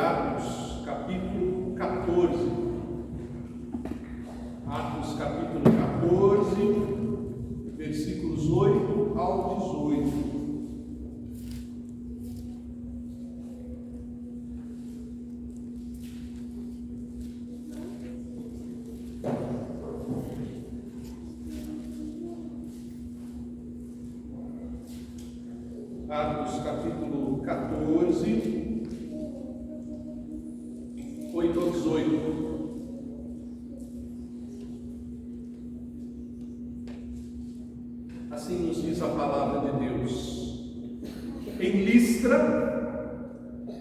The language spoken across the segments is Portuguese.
Atos, capítulo 14. Atos, capítulo 14, versículos 8 ao 18. Atos, capítulo 14, 8 ao 18. Assim nos diz a palavra de Deus. Em Listra,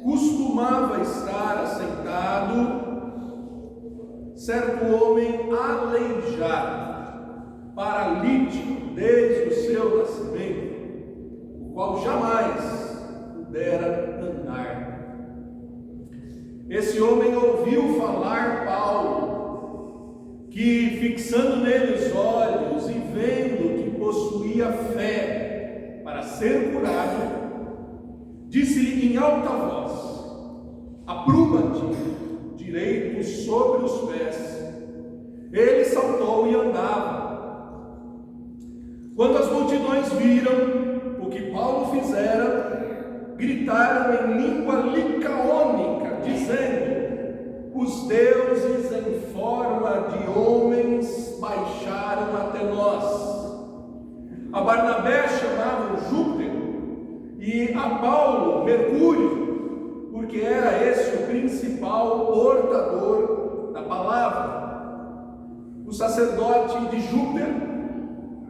costumava estar assentado certo homem aleijado, paralítico desde o seu nascimento, o qual jamais pudera andar. Esse homem ouviu falar Paulo, que fixando nele os olhos e vendo que possuía fé para ser curado, disse-lhe em alta voz: apruma-te direito sobre os pés. Ele saltou e andava. Quando as multidões viram o que Paulo fizera, gritaram em língua licaônica, dizendo: os deuses em forma de homens baixaram até nós. A Barnabé chamavam Júpiter e a Paulo Mercúrio, porque era esse o principal portador da palavra. O sacerdote de Júpiter,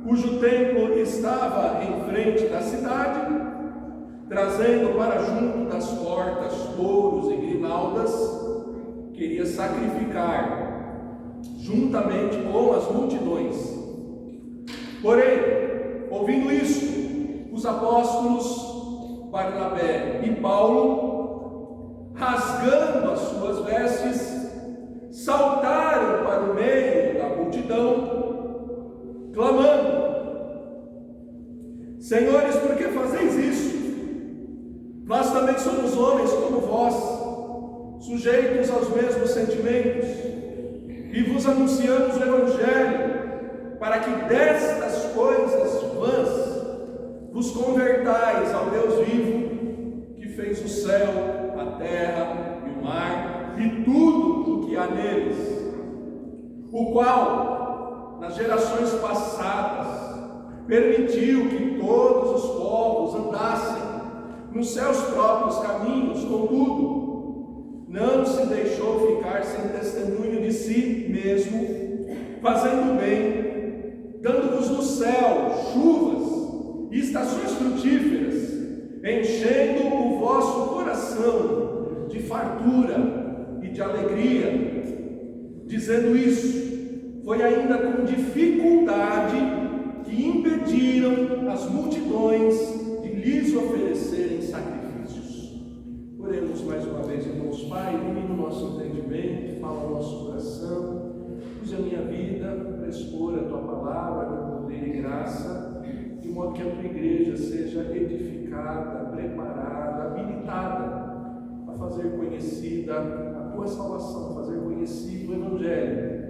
cujo templo estava em frente da cidade, trazendo para junto das portas touros e grinaldas, queria sacrificar juntamente com as multidões. Porém, ouvindo isso, os apóstolos Barnabé e Paulo, rasgando as suas vestes, saltaram para o meio da multidão, clamando: senhores, por que fazeis isso? Nós também somos homens como vós, sujeitos aos mesmos sentimentos, e vos anunciamos o Evangelho, para que destas coisas vãs vos convertais ao Deus vivo, que fez o céu, a terra e o mar, e tudo o que há neles, o qual, nas gerações passadas, permitiu que todos os povos andassem nos seus próprios caminhos, contudo, não se deixou ficar sem testemunho de si mesmo, fazendo bem, dando-vos do céu chuvas e estações frutíferas, enchendo o vosso coração de fartura e de alegria. Dizendo isso, foi ainda com dificuldade que impediram as multidões de lhes oferecerem sacrifícios. Oremos mais uma vez, irmãos. Pai, ilumina o nosso entendimento, fala o nosso coração, use a minha vida para expor a Tua palavra com poder e graça, de modo que a Tua igreja seja edificada, preparada, habilitada a fazer conhecida a Tua salvação, a fazer conhecido o Evangelho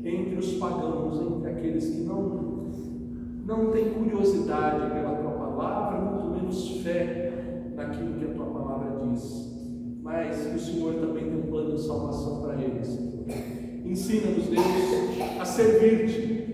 entre os pagãos, entre aqueles que não têm curiosidade pela Tua palavra, muito menos fé naquilo que a Tua palavra diz, mas que o Senhor também tem um plano de salvação para eles. Ensina-nos, Deus, a servir-te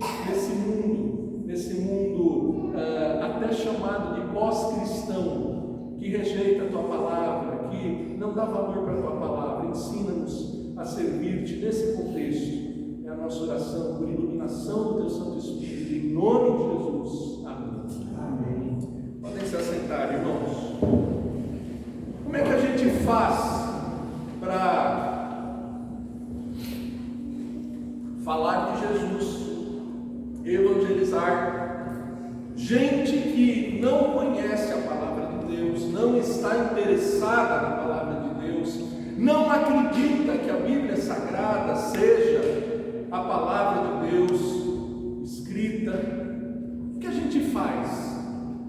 nesse mundo até chamado de pós-cristão, que rejeita a Tua palavra, que não dá valor para a Tua palavra. Ensina-nos a servir-te nesse contexto. É a nossa oração por iluminação do Teu Santo Espírito, em nome de Jesus. Amém. Amém. Podem se assentar, irmãos. Como é que a gente faz para falar de Jesus, evangelizar gente que não conhece a palavra de Deus, não está interessada na palavra de Deus, não acredita que a Bíblia Sagrada seja a palavra de Deus escrita? O que a gente faz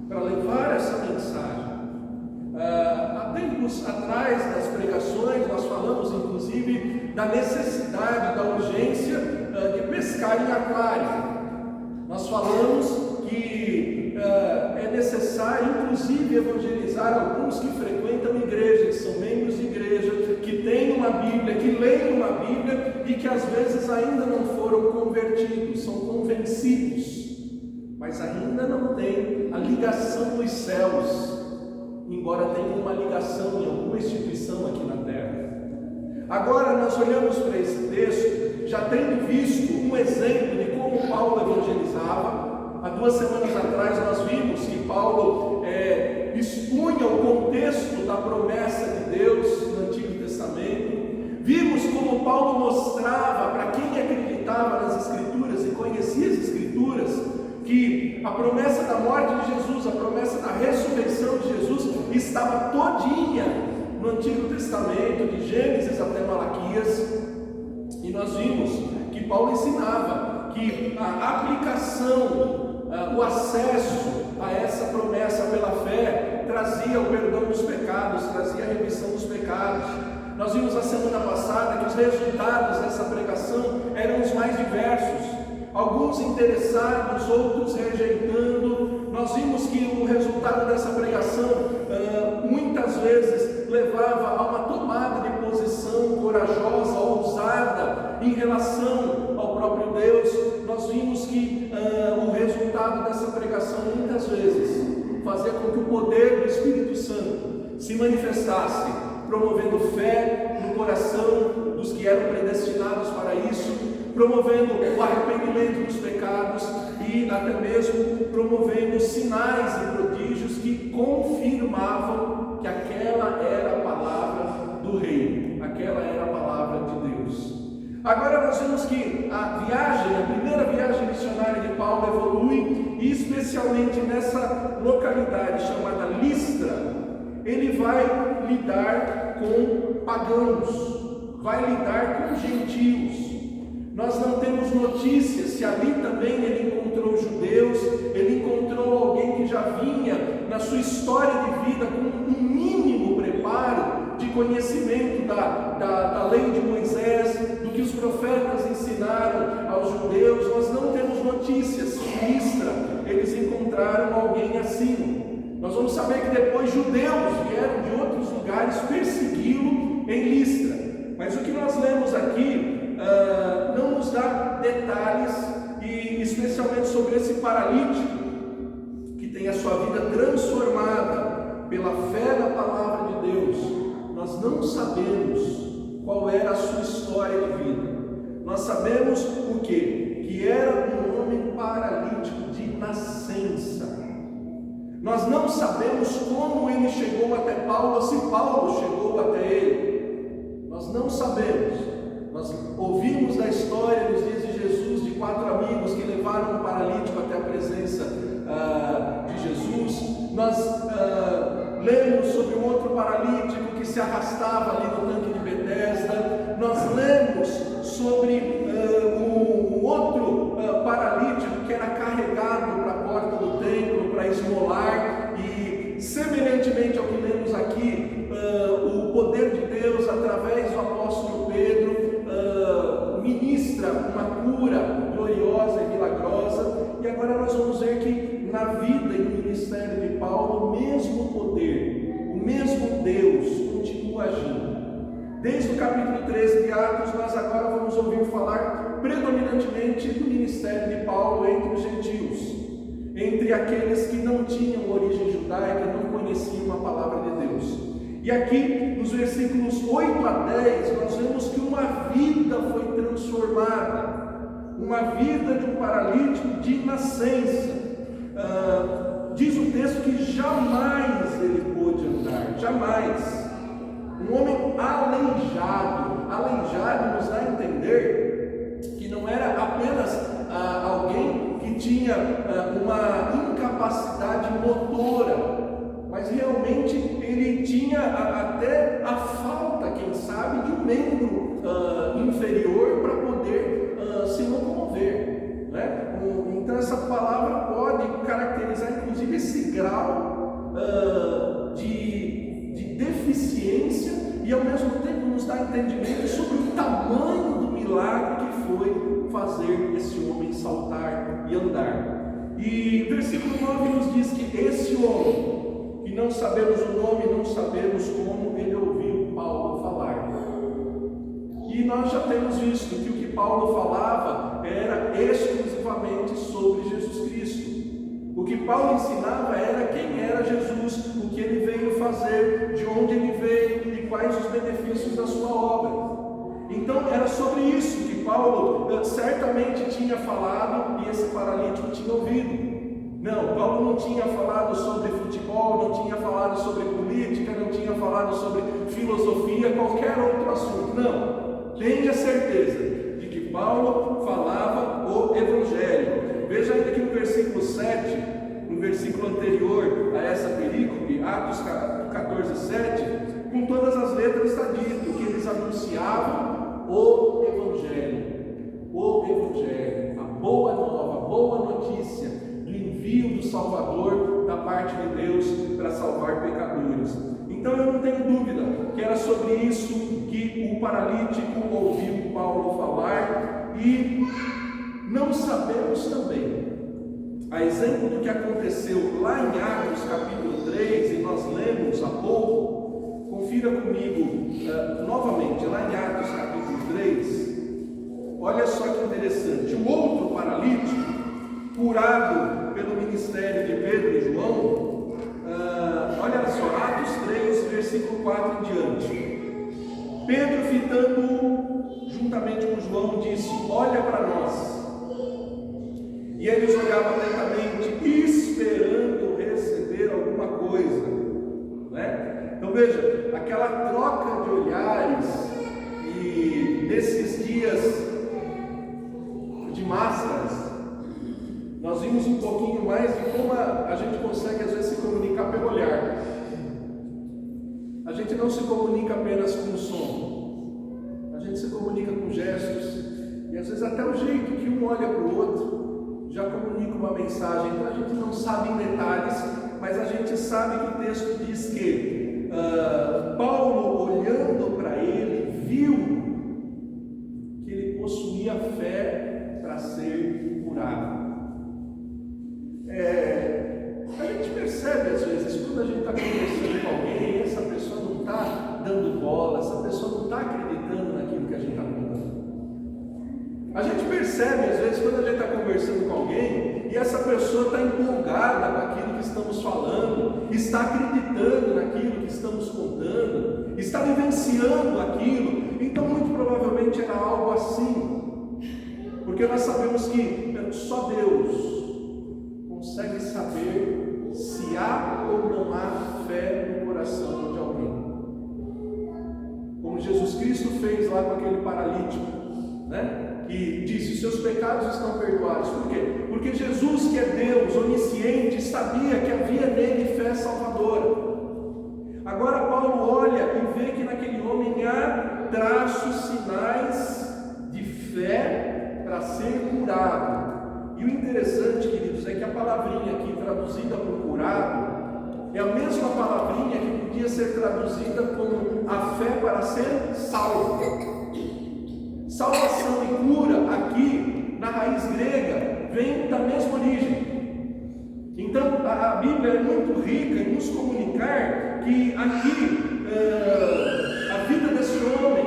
para levar essa mensagem? Há tempos atrás, nas pregações, nós inclusive da necessidade, da urgência de pescar em aquário. Nós falamos que é necessário, inclusive, evangelizar alguns que frequentam igreja, que são membros de igreja, que têm uma Bíblia, que leem uma Bíblia e que às vezes ainda não foram convertidos, são convencidos, mas ainda não têm a ligação dos céus, embora tenham uma ligação em alguma instituição aqui na terra. Agora nós olhamos para esse texto, já tendo visto um exemplo de como Paulo evangelizava. Há 2 semanas atrás nós vimos que Paulo expunha o contexto da promessa de Deus no Antigo Testamento. Vimos como Paulo mostrava para quem acreditava nas Escrituras e conhecia as Escrituras, que a promessa da morte de Jesus, a promessa da ressurreição de Jesus estava todinha no Antigo Testamento, de Gênesis até Malaquias. E nós vimos que Paulo ensinava que a aplicação, o acesso a essa promessa pela fé trazia o perdão dos pecados, trazia a remissão dos pecados. Nós vimos na semana passada que os resultados dessa pregação eram os mais diversos, alguns interessados, outros rejeitando. Nós vimos que o resultado dessa pregação muitas vezes levava a uma tomada de posição corajosa, ousada em relação ao próprio Deus. Nós vimos que o resultado dessa pregação muitas vezes fazia com que o poder do Espírito Santo se manifestasse, promovendo fé no coração dos que eram predestinados para isso, promovendo o arrependimento dos pecados e até mesmo promovendo sinais e prodígios que confirmavam que aquela era a palavra do Rei, aquela era a palavra de Deus. Agora nós vemos que a primeira viagem missionária de Paulo evolui, e especialmente nessa localidade chamada Listra, ele vai lidar com pagãos, vai lidar com gentios. Nós não temos notícias se ali também ele encontrou judeus, ele encontrou alguém que já vinha na sua história de vida com um mínimo preparo de conhecimento da lei de Moisés, do que os profetas ensinaram aos judeus. Nós não temos notícias se em Listra eles encontraram alguém assim. Nós vamos saber que depois judeus vieram de outros lugares persegui-lo em Listra, mas o que nós lemos aqui não nos dá detalhes, e especialmente sobre esse paralítico que tem a sua vida transformada pela fé na palavra de Deus. Nós não sabemos qual era a sua história de vida. Nós sabemos o quê? Que era um homem paralítico de nascença. Nós não sabemos como ele chegou até Paulo, ou se Paulo chegou até ele. Nós não sabemos. Nós ouvimos da história nos dias de Jesus de 4 amigos que levaram um paralítico até a presença de Jesus. Nós lemos sobre um outro paralítico que se arrastava ali no tanque de Betesda. Nós lemos sobre um outro paralítico que era carregado para a porta do templo para esmolar, e semelhantemente ao que lemos aqui, o poder de Deus através do apóstolo Pedro ministra uma cura gloriosa e milagrosa. E agora nós vamos ver que na vida e no ministério de Paulo, o mesmo poder, o mesmo Deus continua agindo. Desde o capítulo 13 de Atos, nós agora vamos ouvir falar predominantemente do ministério de Paulo entre os gentios, entre aqueles que não tinham origem judaica, não conheciam a palavra de Deus. E aqui, nos versículos 8 a 10, nós vemos que uma vida foi transformada, uma vida de um paralítico de nascença. Diz o texto que jamais ele pôde andar, jamais. Um homem aleijado nos dá a entender que não era apenas alguém que tinha uma incapacidade motora, mas realmente ele tinha até a falta, quem sabe, de um membro inferior para poder se locomover, né? Então essa palavra pode caracterizar inclusive esse grau de deficiência, e ao mesmo tempo nos dá entendimento sobre tamanho do milagre que foi fazer esse homem saltar e andar. E versículo 9 nos diz que esse homem, que não sabemos o nome, não sabemos como, ele ouviu Paulo falar. E nós já temos visto que o que Paulo falava era exclusivamente sobre Jesus Cristo. O que Paulo ensinava era quem era Jesus, o que ele veio fazer, de onde ele veio e quais os benefícios da sua obra. Então era sobre isso que Paulo certamente tinha falado e esse paralítico tinha ouvido. Não, Paulo não tinha falado sobre futebol, não tinha falado sobre política, não tinha falado sobre filosofia, qualquer outro assunto. Não, tenha certeza de que Paulo falava o Evangelho. Veja ainda aqui no versículo 7, no versículo anterior a essa perícope, Atos 14, 7, com todas as letras está dito que eles anunciavam o Evangelho, a boa nova, a boa notícia do envio do Salvador da parte de Deus para salvar pecadores. Então eu não tenho dúvida que era sobre isso que o paralítico ouviu Paulo falar, e não sabemos também, a exemplo do que aconteceu lá em Atos capítulo 3, e nós lemos há pouco, confira comigo novamente, lá em Atos capítulo 3, olha só que interessante, o outro paralítico, curado pelo ministério de Pedro e João, olha só, Atos 3, versículo 4 em diante. Pedro, fitando juntamente com João, disse: olha para nós. E eles olhavam atentamente, esperando receber alguma coisa, né? Então veja, aquela troca de olhares, e nesses dias de máscaras, nós vimos um pouquinho mais de como a gente consegue às vezes se comunicar pelo olhar. A gente não se comunica apenas com o som, a gente se comunica com gestos, e às vezes até o jeito que um olha para o outro já comunica uma mensagem. Então a gente não sabe em detalhes, mas a gente sabe que o texto diz que Paulo, olhando para ele, viu que ele possuía fé para ser curado. A gente percebe às vezes, quando a gente está conversando com alguém, essa pessoa não está dando bola, essa pessoa não está acreditando naquilo que a gente está contando. A gente percebe às vezes, quando a gente está conversando com alguém, e essa pessoa está empolgada com aquilo que estamos falando, está acreditando naquilo que estamos contando, está vivenciando aquilo. Então muito provavelmente era algo assim, porque nós sabemos que só Deus consegue saber se há ou não há fé no coração de alguém. Como Jesus Cristo fez lá com aquele paralítico, né? Que disse: seus pecados estão perdoados. Por quê? Porque Jesus, que é Deus onisciente, sabia que havia nele fé salvadora. Agora Paulo olha e vê que naquele homem há traços, sinais de fé para ser curado. E o interessante, queridos, é que a palavrinha aqui traduzida por curado é a mesma palavrinha que podia ser traduzida como a fé para ser salvo. Salvação e cura aqui na raiz grega vem da mesma origem. Então a Bíblia é muito rica em nos comunicar que aqui a vida desse homem,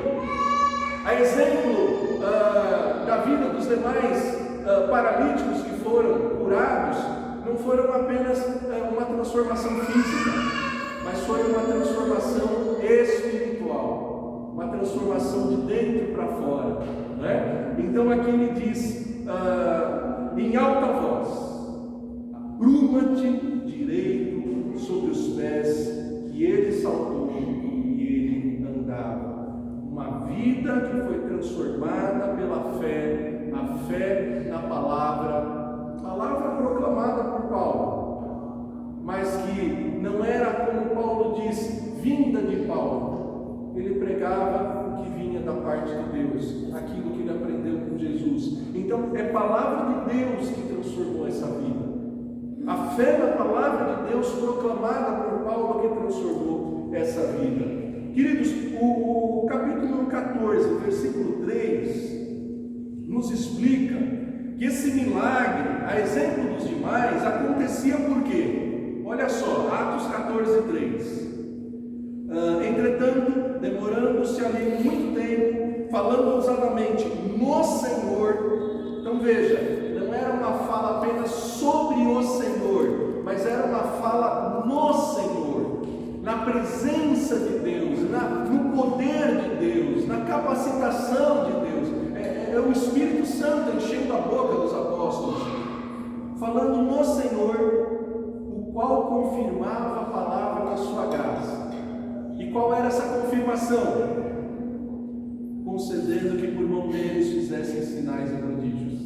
a exemplo da vida dos demais paralíticos que foram curados, não foram apenas uma transformação física, mas foi uma transformação espiritual, uma transformação de dentro para fora, né? Então aqui ele diz em alta voz: apruma-te direito sobre os pés, que ele saltou e ele andava. Uma vida que foi transformada pela fé, a fé na palavra proclamada por Paulo, mas que não era, como Paulo disse, vinda de Paulo. Ele pregava o que vinha da parte de Deus, aquilo que ele aprendeu com Jesus. Então é a palavra de Deus que transformou essa vida. A fé na palavra de Deus proclamada por Paulo que transformou essa vida. Queridos, o capítulo 14, versículo que esse milagre, a exemplo dos demais, acontecia por quê? Olha só, Atos 14:3. Entretanto, demorando-se ali muito tempo, falando ousadamente no Senhor. Então veja, não era uma fala apenas sobre o Senhor, mas era uma fala no Senhor, na presença de Deus, no poder de Deus, na capacitação de Deus. É o Espírito Santo enchendo a boca dos apóstolos, falando no Senhor, o qual confirmava a palavra na sua graça. E qual era essa confirmação? Concedendo que por mão deles fizessem sinais e prodígios.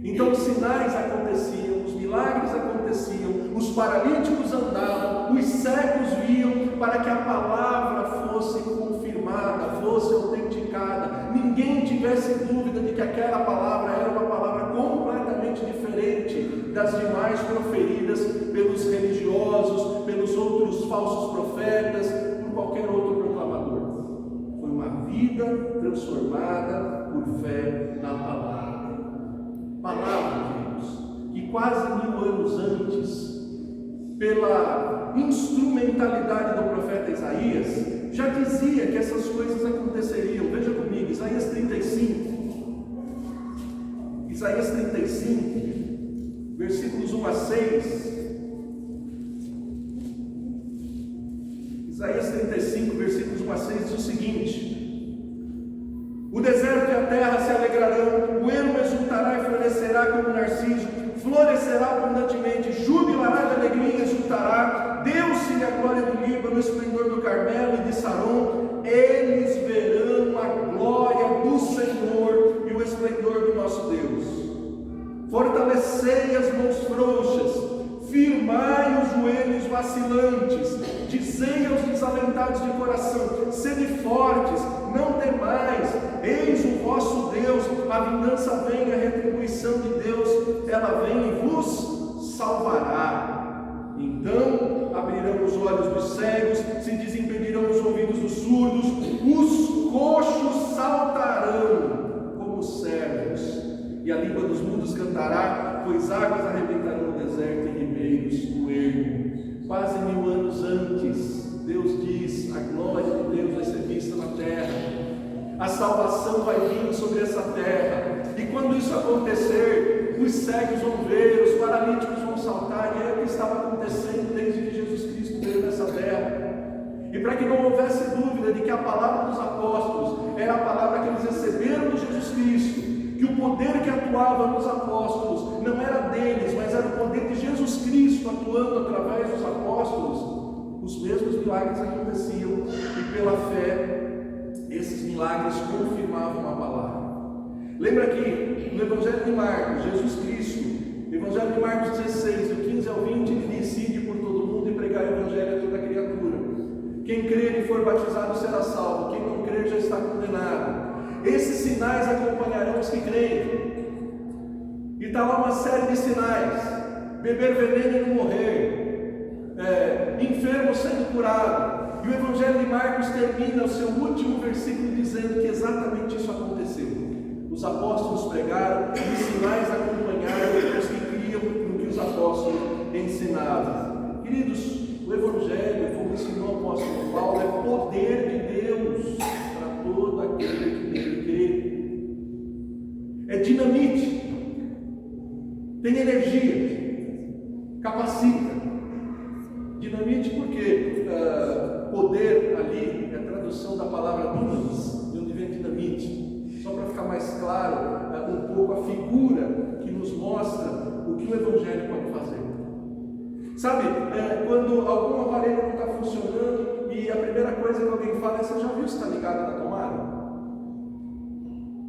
Então os sinais aconteciam, os milagres aconteciam, os paralíticos andavam, os cegos viam, para que a palavra fosse confirmada, fosse autenticada, ninguém tivesse dúvida de que aquela palavra era uma palavra completamente diferente das demais proferidas pelos religiosos, pelos outros falsos profetas, por qualquer outro proclamador. Foi uma vida transformada por fé na palavra. Palavra de Deus, que quase 1000 anos antes, pela instrumentalidade do profeta Isaías, já dizia que essas coisas aconteceriam. Veja comigo, Isaías 35, versículos 1 a 6. Isaías 35, versículos 1 a 6 diz o seguinte: o deserto e a terra se alegrarão, o ermo exultará e florescerá como narciso, florescerá abundantemente, jubilará de alegria e exultará. Deu-se-lhe a glória do Líbano, o esplendor do Carmelo e de Saron. Eles verão a glória do Senhor e o esplendor do nosso Deus. Fortalecei as mãos frouxas, firmai os joelhos vacilantes, dizei aos desalentados de coração: sede fortes, não temais, eis o vosso Deus, a vingança vem, a retribuição de Deus, ela vem e vos salvará. Então abrirão os olhos dos cegos, se desimpedirão os ouvidos dos surdos, os coxos saltarão como servos, e a língua dos mudos cantará, pois águas arrebentarão no deserto e ribeiros no ermo. Quase 1000 anos antes, Deus diz: a glória de Deus vai ser vista na terra, a salvação vai vir sobre essa terra, e quando isso acontecer, os cegos vão ver, os paralíticos vão saltar, e é o que estava acontecendo desde que Jesus Cristo veio nessa terra. E para que não houvesse dúvida de que a palavra dos apóstolos era a palavra que eles receberam de Jesus Cristo, que o poder que atuava nos apóstolos não era deles, mas era o poder de Jesus Cristo atuando através dos apóstolos, os mesmos milagres aconteciam, e pela fé esses milagres confirmavam a palavra. Lembra que no Evangelho de Marcos, Jesus Cristo, Evangelho de Marcos 16, do 15 ao 20, ele diz: ide por todo mundo e pregai o Evangelho a toda criatura. Quem crer e for batizado será salvo, quem não crer já está condenado. Esses sinais acompanharão os que creem. E está lá uma série de sinais: beber veneno e não morrer, enfermo sendo curado. E o Evangelho de Marcos termina o seu último versículo dizendo que exatamente isso aconteceu. Os apóstolos pregaram e os sinais acompanharam os que criam no que os apóstolos ensinavam. Queridos, o Evangelho, como ensinou o apóstolo Paulo, é poder de Deus para todo aquele que nele crê. É dinamite, tem energia, capacita. Dinamite porque poder ali é a tradução da palavra dunamis, de onde vem dinamite. Só para ficar mais claro um pouco a figura que nos mostra o que o Evangelho pode fazer. Sabe, quando algum aparelho não está funcionando e a primeira coisa que alguém fala é: você já viu se está ligado na tomada?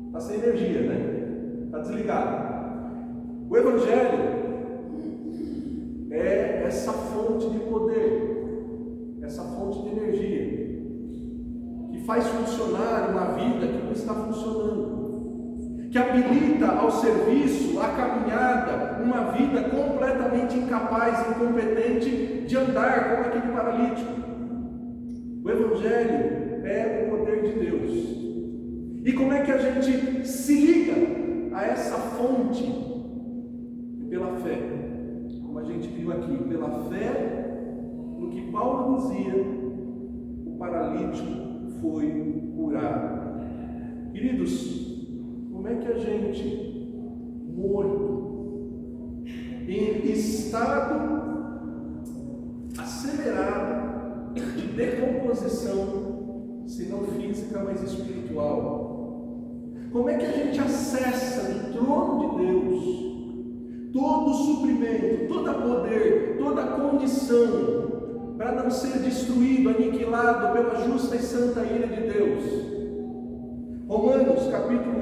Está sem energia, né? Está desligado. O Evangelho é essa fonte de poder, essa fonte de energia, que faz funcionar uma vida que não está funcionando, que habilita ao serviço, à caminhada, uma vida completamente incapaz, incompetente de andar como aquele paralítico. O Evangelho é o poder de Deus. E como é que a gente se liga a essa fonte pela fé, como a gente viu aqui, pela fé no que Paulo dizia, o paralítico foi curado. Queridos, como é que a gente, morto, em estado acelerado de decomposição, se não física, mas espiritual, como é que a gente acessa do trono de Deus todo o suprimento, todo poder, toda a condição para não ser destruído, aniquilado pela justa e santa ira de Deus? Romanos capítulo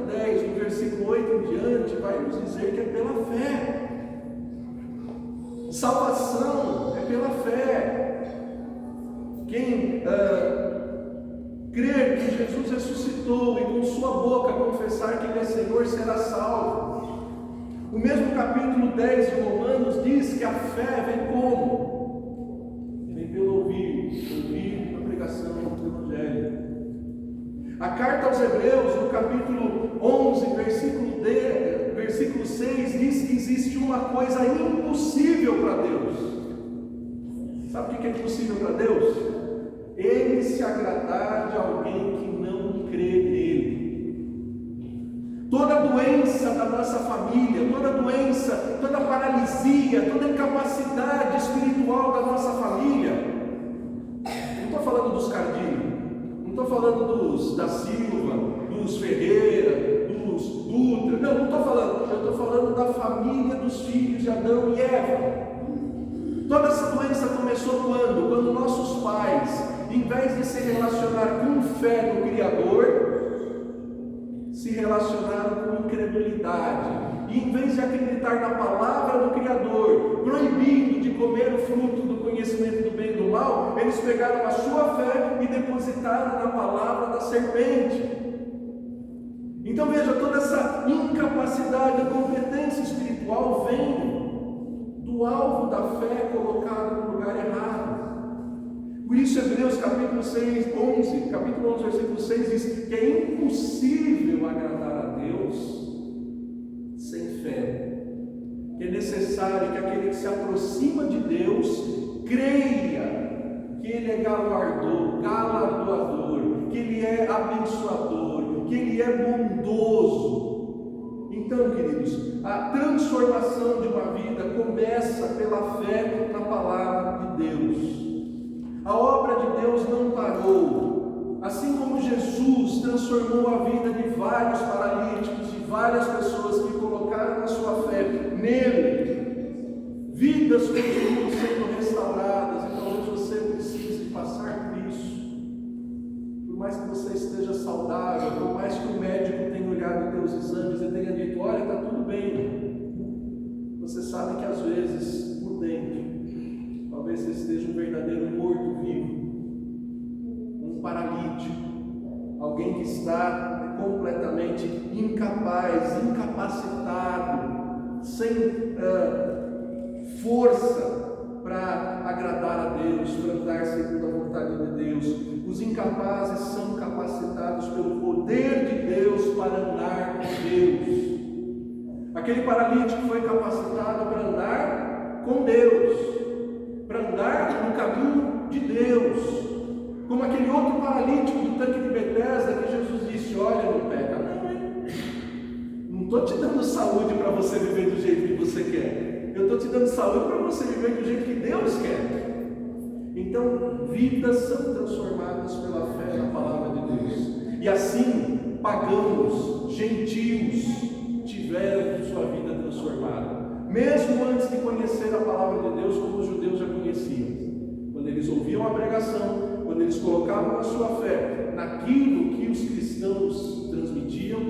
10, no versículo 8 em diante, vai nos dizer que é pela fé. Salvação é pela fé. Quem crer que Jesus ressuscitou e com sua boca confessar que Ele é Senhor será salvo. O mesmo capítulo 10 de Romanos diz que a fé vem como? Vem pelo ouvir a pregação do Evangelho. A carta aos Hebreus, no capítulo 11, versículo 6, diz que existe uma coisa impossível para Deus. Sabe o que é impossível para Deus? Ele se agradar de alguém que não crê nele. Toda doença da nossa família, toda doença, toda paralisia, toda incapacidade espiritual da nossa família, não estou falando dos Cardinhos, não estou falando da Silva, dos Ferreira, dos Dutra, não estou falando, eu estou falando da família dos filhos de Adão e Eva. Toda essa doença começou quando nossos pais, em vez de se relacionar com fé no Criador, se relacionaram com incredulidade. E em vez de acreditar na palavra do Criador, proibindo de comer o fruto do conhecimento do bem e do mal, eles pegaram a sua fé e depositaram na palavra da serpente. Então veja, toda essa incapacidade, incompetência espiritual vem do alvo da fé colocado no lugar errado. Por isso Hebreus capítulo 11, versículo 6 diz que é impossível agradar a Deus sem fé, que é necessário que aquele que se aproxima de Deus creia que Ele é galardoador, que Ele é abençoador, que Ele é bondoso. Então, queridos, a transformação de uma vida começa pela fé na palavra de Deus. A obra de Deus não parou. Assim como Jesus transformou a vida de vários paralíticos, de várias pessoas que colocaram a sua fé nele, vidas continuam sendo restauradas. E talvez você precise passar por isso. Por mais que você esteja saudável, por mais que o médico tenha olhado os teus exames e tenha dito: olha, está tudo bem, você sabe que às vezes, por dentro, talvez você esteja um verdadeiro morto-vivo, um paralítico, alguém que está completamente incapaz, incapacitado, sem força para agradar a Deus, para andar segundo a vontade de Deus. Os incapazes são capacitados pelo poder de Deus para andar com Deus. Aquele paralítico foi capacitado para andar com Deus, para andar no caminho de Deus, como aquele outro paralítico do tanque de Betesda, que Jesus disse: olha, não peca não estou te dando saúde para você viver do jeito que você quer, eu estou te dando saúde para você viver do jeito que Deus quer. Então, vidas são transformadas pela fé na palavra de Deus, e assim, pagãos, gentios, tiveram sua vida transformada, mesmo antes de conhecer a palavra de Deus, como os judeus já conheciam. Quando eles ouviam a pregação, quando eles colocavam a sua fé naquilo que os cristãos transmitiam,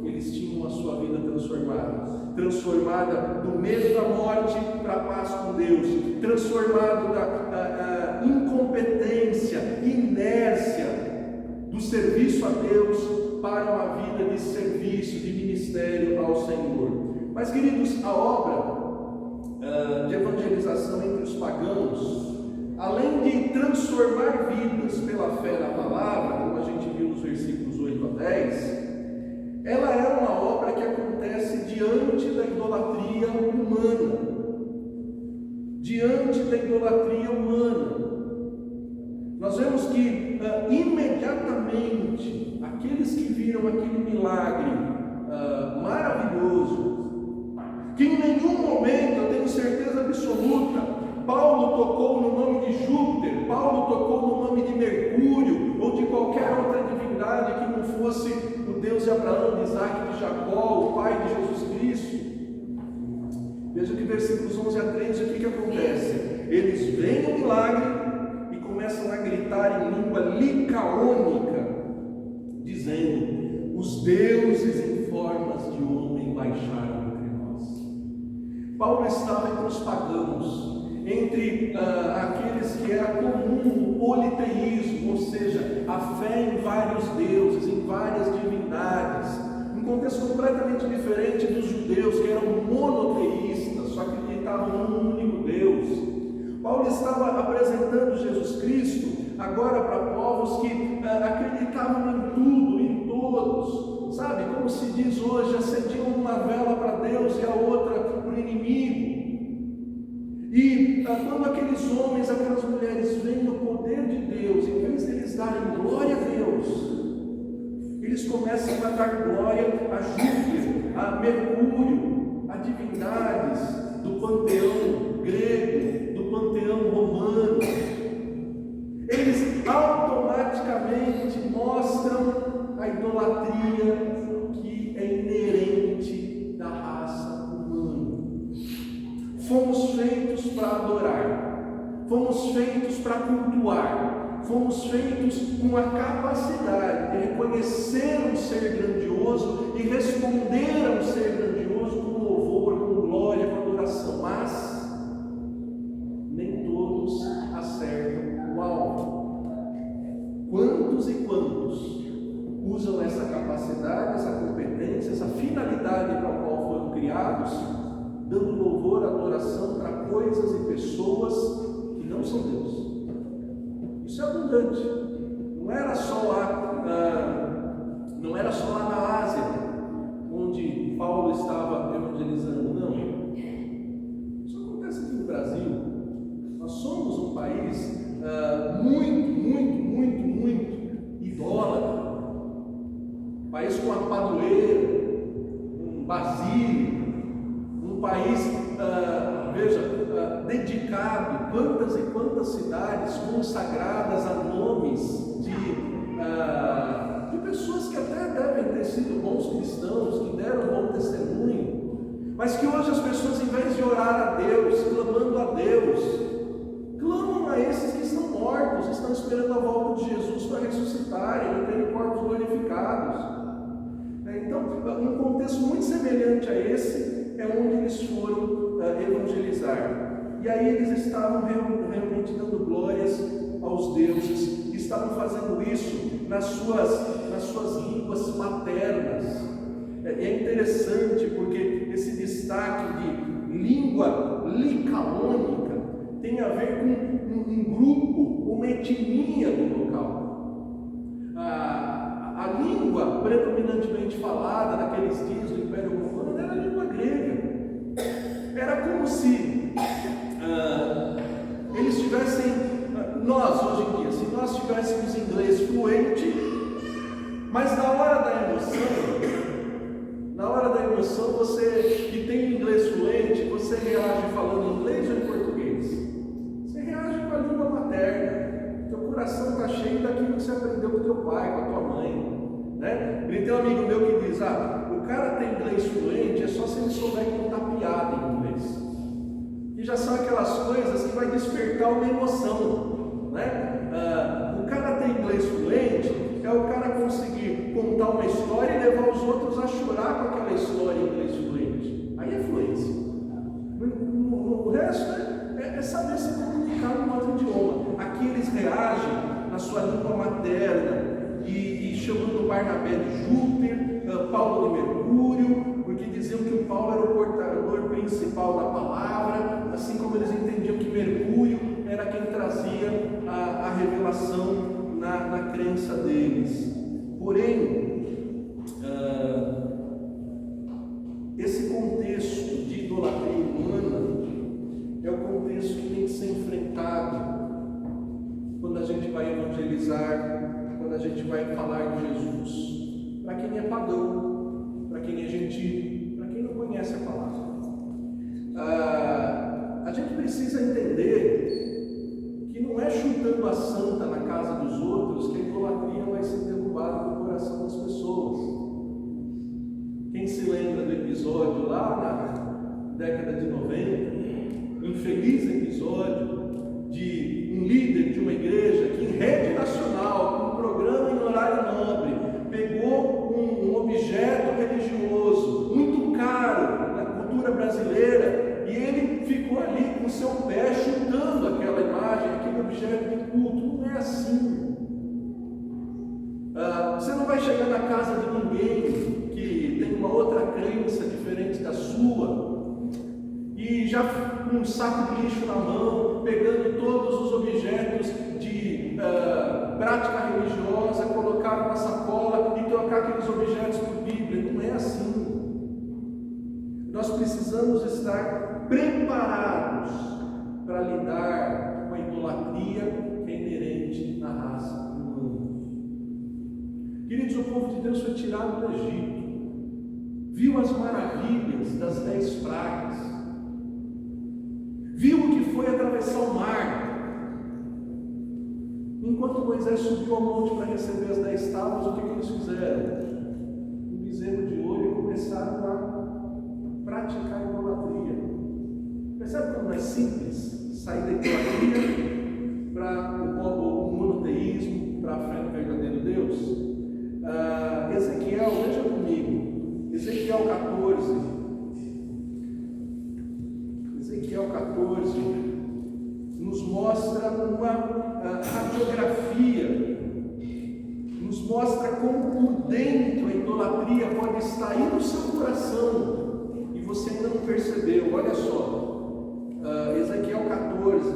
eles tinham a sua vida transformada do medo da morte para a paz com Deus, transformado da incompetência, inércia do serviço a Deus para uma vida de serviço, de ministério ao Senhor. Mas, queridos, a obra de evangelização entre os pagãos, além de transformar vidas pela fé na palavra, como a gente viu nos versículos 8 a 10, ela é uma obra que acontece diante da idolatria humana. Diante da idolatria humana. Nós vemos que imediatamente aqueles que viram aquele milagre maravilhoso, que em nenhum momento, eu tenho certeza absoluta, Paulo tocou no nome de Júpiter, Paulo tocou no nome de Mercúrio, ou de qualquer outra divindade que não fosse o Deus de Abraão, de Isaac, de Jacó, o Pai de Jesus Cristo. Veja que versículos 11 a 13, o que acontece? Eles veem o milagre e começam a gritar em língua licaônica, dizendo: os deuses em formas de homem baixaram entre nós. Paulo estava entre os pagãos, entre aqueles que era comum o politeísmo, ou seja, a fé em vários deuses, em várias divindades, um contexto completamente diferente dos judeus, que eram monoteístas, só acreditavam num único Deus. Paulo estava apresentando Jesus Cristo agora para povos que acreditavam em tudo, em todos, sabe? Como se diz hoje, acendiam uma vela para Deus e a outra para o inimigo. E quando aqueles homens, aquelas mulheres veem o poder de Deus, em vez de eles darem glória a Deus, eles começam a dar glória a Júpiter, a Mercúrio, a divindades do panteão grego, do panteão romano. Eles automaticamente mostram a idolatria que é inerente da raça humana. Fomos feitos para adorar, fomos feitos para cultuar, fomos feitos com a capacidade de reconhecer um ser grandioso e responder a um ser grandioso com louvor, com glória, com adoração, mas nem todos acertam o alvo. Quantos e quantos usam essa capacidade, essa competência, essa finalidade para a qual foram criados, dando louvor, adoração para coisas e pessoas que não são Deus? Isso é abundante. Não era só lá na Ásia, onde Paulo estava evangelizando, não. Isso acontece aqui no Brasil. Nós somos um país muito idólatra. Um país com uma padroeira, um basílico, um país, dedicado, quantas e quantas cidades consagradas a nomes de pessoas que até devem ter sido bons cristãos, que deram bom testemunho, mas que hoje as pessoas, em vez de orar a Deus, clamando a Deus, clamam a esses que estão mortos, estão esperando a volta de Jesus para ressuscitarem e terem corpos glorificados. Então, um contexto muito semelhante a esse é onde eles foram evangelizar. E aí eles estavam realmente dando glórias aos deuses, estavam fazendo isso nas suas línguas maternas. É interessante porque esse destaque de língua licaônica tem a ver com um grupo, uma etnia do local. A língua predominantemente falada naqueles dias do Império Romano era a língua grega. Era como se eles tivessem, nós hoje em dia, se nós tivéssemos inglês fluente, mas na hora da emoção, você que tem inglês fluente, você reage falando inglês ou em português? Você reage com a língua materna. Teu coração está cheio daquilo que você aprendeu com teu pai, com a tua mãe, né? Tem um amigo meu que diz: o cara tem inglês fluente é só se ele souber contar piada em inglês. E já são aquelas coisas que vai despertar uma emoção, né? O cara tem inglês fluente é o cara conseguir contar uma história e levar os outros a chorar com aquela história em inglês fluente. Aí é fluência. O resto é saber se comunicar no outro idioma. Aqui eles reagem na sua língua materna e chamando Barnabé de Júpiter, Paulo de Mercúrio, porque diziam que o Paulo era o portador principal da palavra, assim como eles entendiam que Mercúrio era quem trazia a revelação na crença deles. Porém, idolatria humana é o contexto que tem que ser enfrentado quando a gente vai evangelizar, quando a gente vai falar de Jesus, para quem é pagão, para quem é gentil, para quem não conhece a palavra. A gente precisa entender que não é chutando a santa na casa dos outros que a idolatria vai ser derrubada do coração das pessoas. Quem se lembra do episódio lá na década de 90, infeliz episódio de um líder de uma igreja que em rede nacional, com um programa em horário nobre, pegou um objeto religioso muito caro na cultura brasileira e ele ficou ali com seu pé chutando aquela imagem, aquele objeto de culto. Não é assim. Você não vai chegar na casa de ninguém que tem uma outra crença diferente da sua e já com um saco de lixo na mão, pegando todos os objetos de prática religiosa, colocar na sacola e trocar aqueles objetos por Bíblia. Não é assim. Nós precisamos estar preparados para lidar com a idolatria que é inerente na raça humana. Queridos, o povo de Deus foi tirado do Egito, viu as maravilhas das 10 pragas, viu o que foi atravessar o mar. Enquanto Moisés subiu ao monte para receber as 10 tábuas, o que eles fizeram? Um bezerro de ouro e começaram a praticar a idolatria. Percebe como é simples sair da idolatria para o monoteísmo, para a fé no verdadeiro Deus? Ezequiel, veja comigo, Ezequiel 14. Ezequiel 14 nos mostra uma radiografia, nos mostra como por dentro a idolatria pode estar aí no seu coração e você ainda não percebeu. Olha só, Ezequiel 14,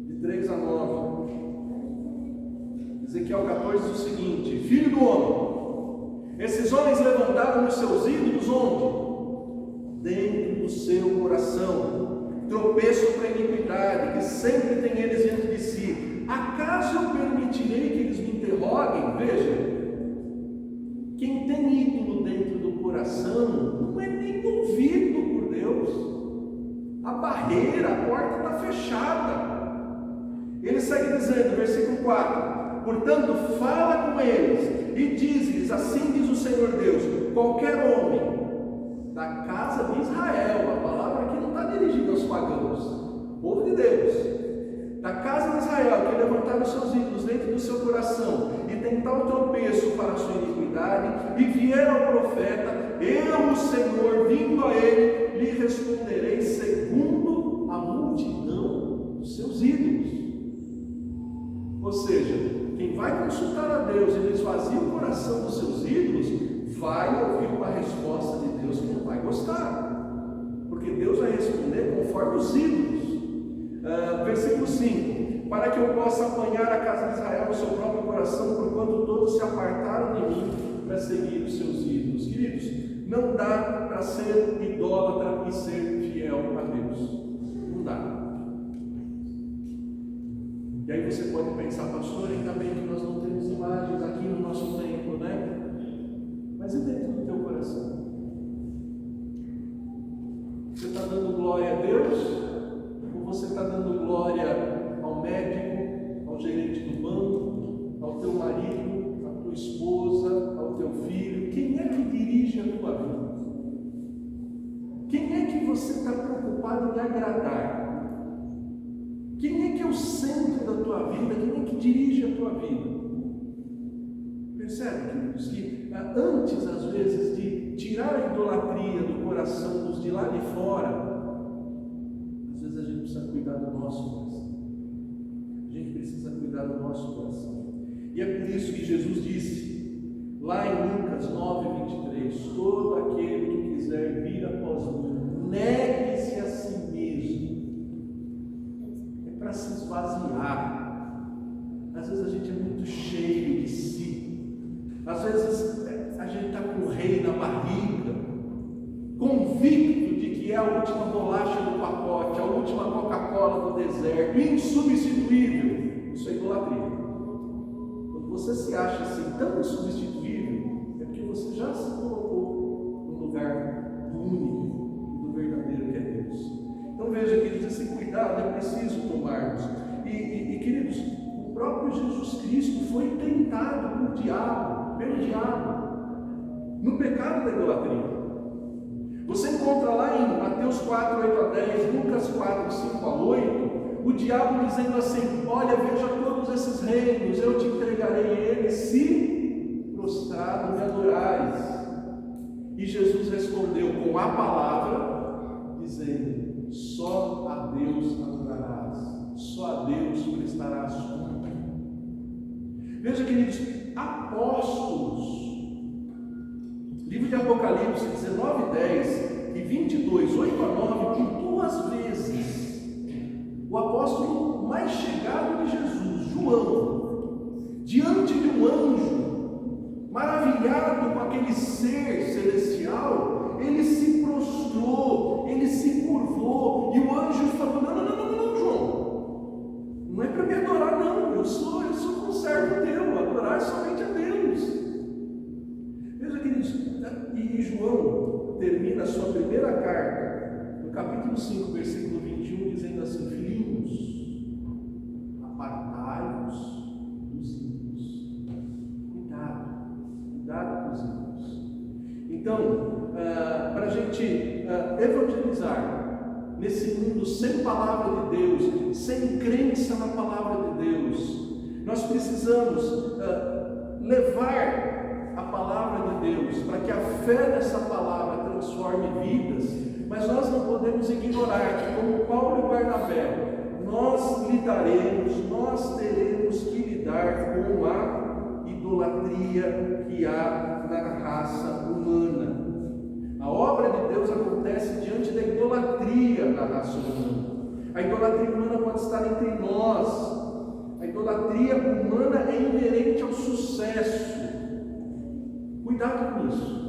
de 3 a 9. Ezequiel 14 diz o seguinte: Filho do homem, esses homens levantaram os seus ídolos onde? Dentro do seu coração, tropeço para a iniquidade, que sempre tem eles dentro de si. Acaso eu permitirei que eles me interroguem? Veja, quem tem ídolo dentro do coração não é nem ouvido por Deus. A barreira, a porta está fechada. Ele segue dizendo, versículo 4: Portanto, fala com eles e diz-lhes, assim diz o Senhor Deus: qualquer homem da casa de Israel, a palavra aqui não está dirigida aos pagãos, povo de Deus, da casa de Israel, que levantaram os seus ídolos dentro do seu coração e tentar o tropeço para a sua iniquidade, e vier ao profeta, eu, o Senhor, vindo a ele, lhe responderei segundo a multidão dos seus ídolos. Ou seja, quem vai consultar a Deus e lhe esvazia o coração dos seus ídolos, vai ouvir uma resposta de Deus que não vai gostar, porque Deus vai responder conforme os ídolos. Versículo 5: para que eu possa apanhar a casa de Israel no seu próprio coração, porquanto todos se apartaram de mim para seguir os seus ídolos. Queridos, não dá para ser idólatra e ser fiel a Deus. Não dá. E aí você pode pensar, pastor, ainda bem que nós não temos imagens aqui no nosso templo, né? Mas e dentro do teu coração? Você está dando glória a Deus? Ou você está dando glória ao médico, ao gerente do banco, ao teu marido, à tua esposa, ao teu filho? Quem é que dirige a tua vida? Quem é que você está preocupado em agradar? Quem é que é o centro da tua vida? Quem é que dirige a tua vida? Percebe, queridos, que antes, às vezes, de tirar a idolatria do coração dos de lá de fora, às vezes a gente precisa cuidar do nosso coração. A gente precisa cuidar do nosso coração. E é por isso que Jesus disse, lá em Lucas 9:23, todo aquele que quiser vir após mim, negue-se a si mesmo. Para se esvaziar. Às vezes a gente é muito cheio de si. Às vezes a gente está com o rei na barriga, com convicto de que é a última bolacha do pacote, a última Coca-Cola do deserto, insubstituível, isso é idolatria. Quando você se acha assim tão insubstituível, é porque você já se colocou no lugar do único e do verdadeiro que é Deus. Então veja, queridos, esse cuidado é preciso tomarmos. E queridos, o próprio Jesus Cristo foi tentado pelo diabo, no pecado da idolatria. Você encontra lá em Mateus 4, 8 a 10, Lucas 4, 5 a 8, o diabo dizendo assim: olha, veja todos esses reinos, eu te entregarei eles se prostrado me adorares. E Jesus respondeu com a palavra, dizendo: só a Deus adorarás, só a Deus prestarás culto. Veja, queridos, apóstolos, livro de Apocalipse 19, 10 e 22, 8 a 9, por 2 vezes, o apóstolo mais chegado de Jesus, João, diante de um anjo, maravilhado com aquele ser celestial, ele se prostrou, ele se curvou, e o anjo falou: não, João, não é para me adorar, não, eu sou conservo teu, adorar somente a Deus. Veja, queridos, e João termina a sua primeira carta, no capítulo 5, versículo 21, dizendo assim: filhinhos, apartai-vos dos ímpios. Cuidado com os ímpios. Então, para a gente evangelizar nesse mundo sem palavra de Deus, sem crença na palavra de Deus, nós precisamos levar a palavra de Deus, para que a fé nessa palavra transforme vidas, mas nós não podemos ignorar que, como Paulo e Barnabé, nós teremos que lidar com a idolatria que há na raça humana. A obra de Deus acontece diante da idolatria da raça humana. A idolatria humana pode estar entre nós. A idolatria humana é inerente ao sucesso. Cuidado com isso.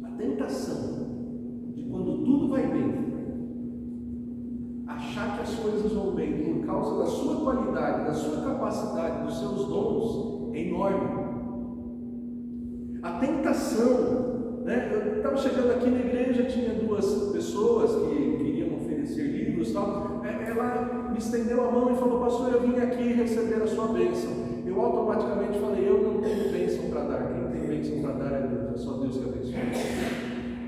A tentação de, quando tudo vai bem, achar que as coisas vão bem por causa da sua qualidade, da sua capacidade, dos seus dons, é enorme. A tentação, né? Eu estava chegando aqui na igreja, tinha 2 pessoas que queriam oferecer livros, tal. Ela me estendeu a mão e falou: pastor, eu vim aqui receber a sua bênção. Eu automaticamente falei: eu não tenho bênção para dar. Quem tem bênção para dar é Deus, é só Deus que abençoa.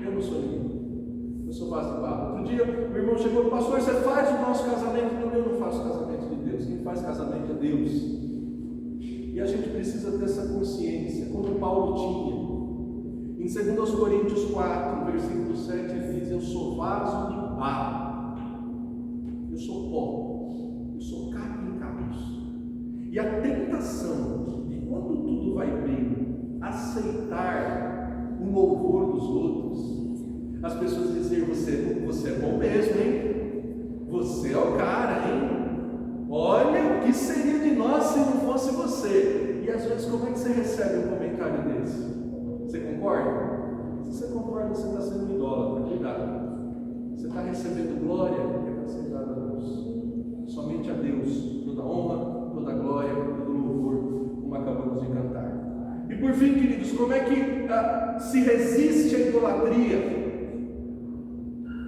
Eu não sou ninguém, eu sou vaso de barro. Outro dia o irmão chegou: pastor, você faz o nosso casamento? Não, eu não faço casamento de Deus, quem faz casamento é Deus. E a gente precisa ter essa consciência, como Paulo tinha. Em 2 Coríntios 4, versículo 7, ele diz: eu sou vaso de barro, eu sou pó, eu sou carne em cabos. E a tentação de, quando tudo vai bem, aceitar o louvor dos outros, as pessoas dizem: você é bom mesmo, hein? Você é o cara, hein? Olha, o que seria de nós se não fosse você? E às vezes, como é que você recebe um comentário desse? Você concorda? Se você concorda, você está sendo um idólatra. Cuidado. Você está recebendo glória que é para ser dada a Deus. Somente a Deus toda honra, toda glória, todo louvor, como acabamos de cantar. E por fim, queridos, como é que se resiste à idolatria?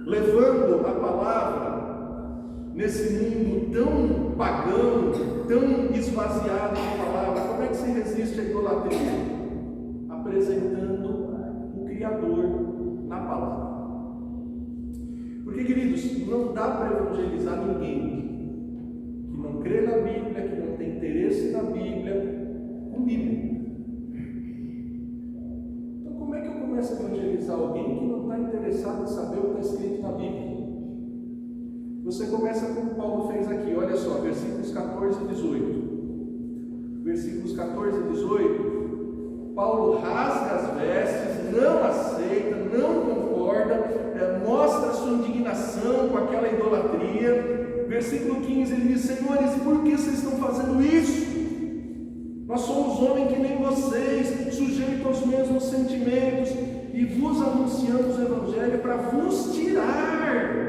Levando a palavra nesse mundo tão pagão, tão esvaziado de palavra, como é que se resiste à idolatria? Apresentando o Criador na palavra. Porque, queridos, não dá para evangelizar ninguém que não crê na Bíblia, que não tem interesse na Bíblia, com Bíblia. Então, como é que eu começo a evangelizar alguém que não está interessado em saber o que está escrito na Bíblia? Você começa como Paulo fez aqui, olha só, versículos 14 e 18. Versículos 14 e 18. Paulo rasga as vestes, não aceita, não concorda, mostra sua indignação com aquela idolatria. Versículo 15, ele diz: senhores, por que vocês estão fazendo isso? Nós somos homens que nem vocês, sujeitos aos mesmos sentimentos. E e vos anunciamos o Evangelho para vos tirar,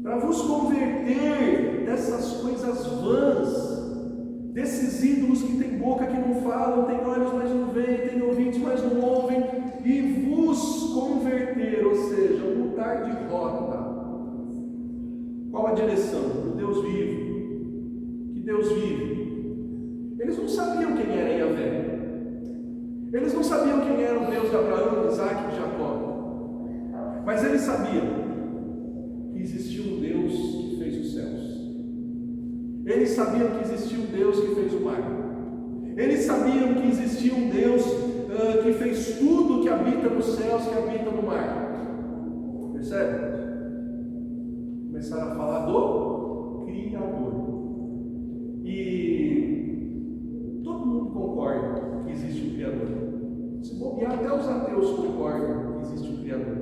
para vos converter dessas coisas vãs, desses ídolos que tem boca que não falam, tem olhos mas não veem, tem ouvidos mas não ouvem, e vos converter, ou seja, mudar de rota. Qual a direção? O Deus vivo. Que Deus vive. Eles não sabiam quem era Yahvé. Eles não sabiam quem era o Deus de Abraão, de Isaac e de Jacó. Mas eles sabiam que existia um Deus que fez os céus. Eles sabiam que existia um Deus que fez o mar. Eles sabiam que existia um Deus que fez tudo que habita nos céus, que habita no mar. Percebe? Começaram a falar do Criador. E todo mundo concorda que existe um Criador. Se bobear, até os ateus concordam que existe um Criador.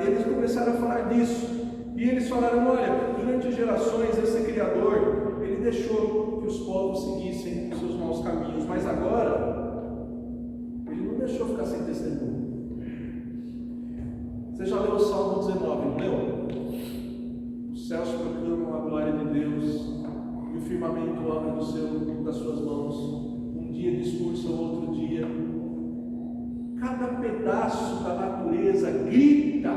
Eles começaram a falar disso. E eles falaram: olha, durante gerações esse Criador, ele deixou que os povos seguissem os seus maus caminhos, mas agora, ele não deixou ficar sem testemunho. Você já leu o Salmo 19, não leu? Os céus proclamam a glória de Deus, e o firmamento abre das suas mãos. Um dia discursa o outro dia. Cada pedaço da natureza grita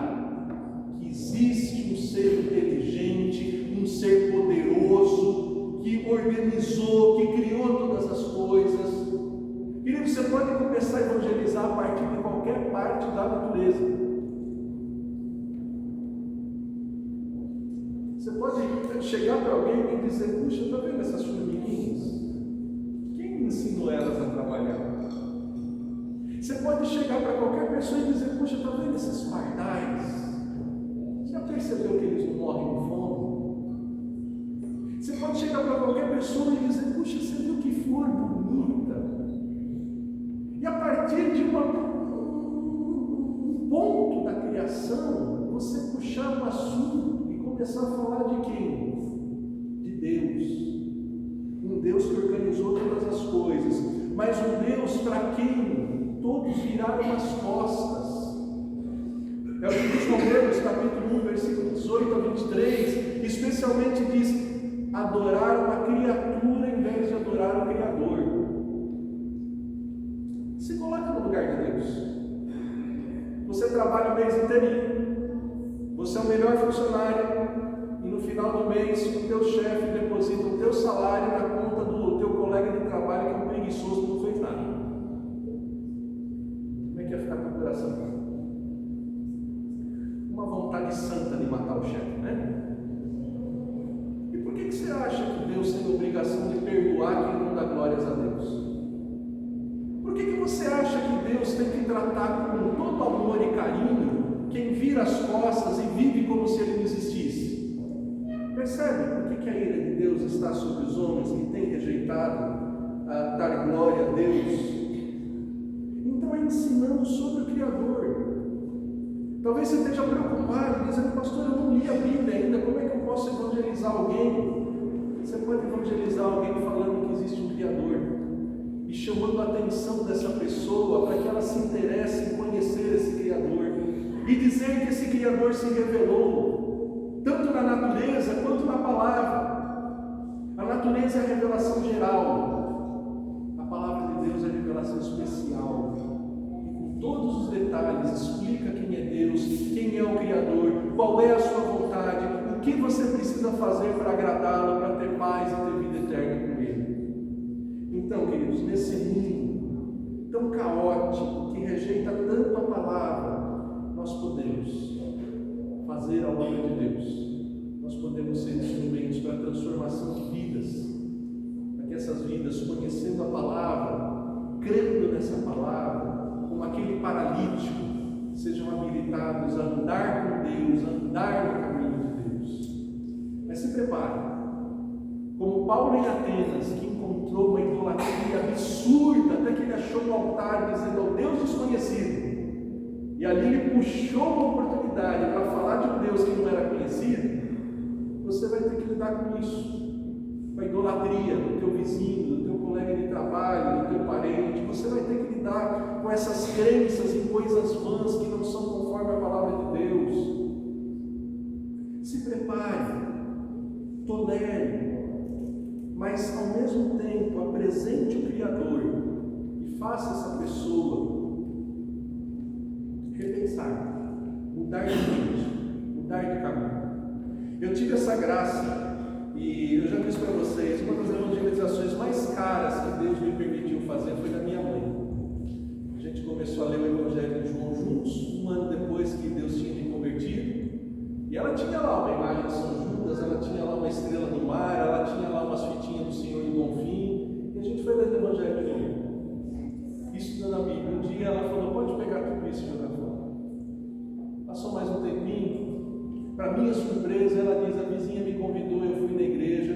que existe um ser inteligente, um ser poderoso, que organizou, que criou todas as coisas. Querido, você pode começar a evangelizar a partir de qualquer parte da natureza. Você pode chegar para alguém e dizer: puxa, está vendo essas formiguinhas? Quem ensinou elas a trabalhar? Você pode chegar para qualquer pessoa e dizer: puxa, está vendo esses pardais? Já percebeu que eles não morrem de fome? Você pode chegar para qualquer pessoa e dizer: puxa, você viu que flor bonita? E a partir de um ponto da criação, você puxar um assunto e começar a falar de quem? De Deus. Um Deus que organizou todas as coisas, mas um Deus para quem todos viraram as costas. É o que diz Romanos, capítulo 1, versículo 18 a 23, especialmente diz: adorar uma criatura em vez de adorar o Criador. Se coloca no lugar de Deus. Você trabalha o mês inteirinho, você é o melhor funcionário, e no final do mês o teu chefe deposita o teu salário na conta do teu colega de trabalho, que é um preguiçoso, não fez nada. Como é que ia ficar com o coração? Uma vontade santa de matar o chefe, né? E por que você acha que Deus tem a obrigação de perdoar quem não dá glórias a Deus? Por que você acha que Deus tem que tratar com todo amor e carinho quem vira as costas e vive como se ele não existisse? Percebe por que a ira de Deus está sobre os homens que têm rejeitado a dar glória a Deus? Então é ensinando sobre o Criador. Talvez você esteja preocupado, dizendo: pastor, eu não li a Bíblia ainda, como é que eu posso evangelizar alguém? Você pode evangelizar alguém falando que existe um Criador e chamando a atenção dessa pessoa para que ela se interesse em conhecer esse Criador e dizer que esse Criador se revelou tanto na natureza quanto na palavra. A natureza é a revelação geral, a palavra de Deus é a revelação especial, e com todos os detalhes explica quem é Deus, quem é o Criador, qual é a sua vontade, o que você precisa fazer para agradá-lo, para ter paz e ter vida eterna com Ele. Então, queridos, nesse mundo tão caótico, que rejeita tanto a palavra, nós podemos fazer a obra de Deus. Nós podemos ser instrumentos para a transformação de vidas, para que essas vidas, conhecendo a palavra, crendo nessa palavra, como aquele paralítico, sejam habilitados a andar com Deus, a andar no caminho de Deus. Mas se prepare, como Paulo em Atenas, que encontrou uma idolatria absurda, até que ele achou um altar dizendo ao Deus desconhecido, e ali ele puxou uma oportunidade para falar de um Deus que não era conhecido. Você vai ter que lidar com isso, com a idolatria do teu vizinho, do teu colega de trabalho, do teu parente, você vai ter que lidar com essas crenças em coisas vãs que não são conforme a palavra de Deus. Se prepare, tolere, mas ao mesmo tempo apresente o Criador e faça essa pessoa repensar, mudar de mente, mudar de caminho. Eu tive essa graça e eu já disse para vocês, uma das evangelizações mais caras que Deus me permitiu fazer foi da minha mãe. A gente começou a ler o Evangelho de João juntos, um ano depois que Deus tinha me convertido, e ela tinha lá uma imagem de São Judas, ela tinha lá uma estrela no mar, ela tinha lá umas fitinhas do Senhor do Bonfim, e a gente foi ler o Evangelho de João, estudando a Bíblia. Um dia ela falou: pode pegar tudo isso e jogar fora. Passou mais um tempinho, para minha surpresa, ela diz: a vizinha me convidou, eu fui na igreja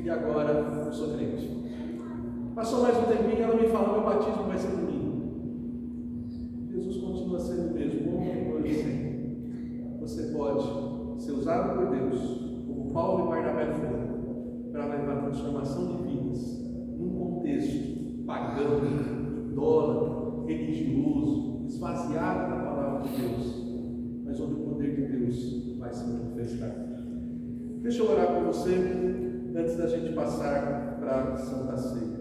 e agora eu sou crente. Passou mais um tempinho, ela me falou: meu batismo vai ser domingo. Jesus continua sendo o mesmo, como hoje sempre. Você pode ser usado por Deus, como Paulo e Barnabé foram, para levar transformação de vidas num contexto pagão, idólatra, religioso, esvaziado da palavra de Deus, mas onde o poder de Deus vai se manifestar. Deixa eu orar por você antes da gente passar para a Santa Ceia.